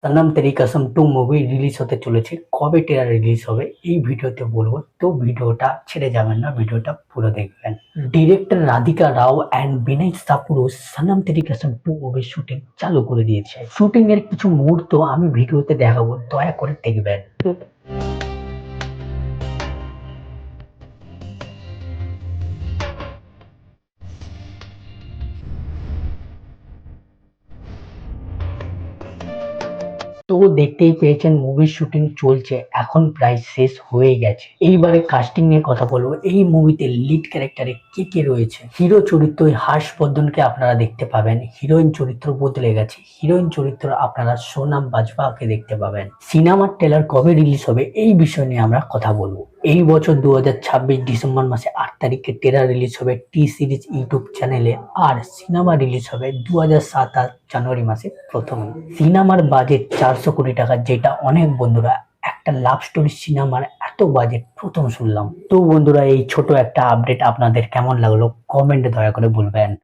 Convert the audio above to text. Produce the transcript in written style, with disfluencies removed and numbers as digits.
সনম তেরি কসম 2 movie release হতে চলেছে। কবে ট্রেলার রিলিজ হবে এই ভিডিওতে বলবো। তো ভিডিওটা ছেড়ে যাবেন না, ভিডিওটা পুরো দেখবেন। ডিরেক্টর রাধিকা রাও অ্যান্ড বিনয় সাপুরো সনম তেরি কসম 2 মুভির শুটিং চালু করে দিয়েছে। শুটিং এর কিছু মুহূর্ত আমি ভিডিওতে দেখাবো, দয়া করে দেখবেন। তো দেখতেই পেয়েছেন মুভির শুটিং চলছে, এখন প্রায় শেষ হয়ে গেছে। এইবারে কাস্টিং নিয়ে কথা বলবো। এই মুভিতে লিড ক্যারেক্টারে কে কে রয়েছে। হিরো চরিত্র হর্ষবর্ধনকে আপনারা দেখতে পাবেন, হিরোইন চরিত্র বদলে গেছে, হিরোইন চরিত্র আপনারা সোনাম বাজপাকে দেখতে পাবেন। সিনেমার ট্রেলার কবে রিলিজ হবে এই বিষয় নিয়ে আমরা কথা বলবো। এই বছর 2026 ডিসেম্বর মাসে 8 তারিখে ট্রেলার রিলিজ হবে টি সিরিজ ইউটিউব চ্যানেলে, আর সিনেমা রিলিজ হবে 2027 জানুয়ারি মাসে প্রথমে। সিনেমার বাজেট 400 কোটি টাকা, যেটা অনেক বন্ধুরা একটা লাভ স্টোরি সিনেমার এত বাজেট প্রথম শুনলাম। তো বন্ধুরা, এই ছোট একটা আপডেট আপনাদের কেমন লাগলো কমেন্টে দয়া করে বলবেন।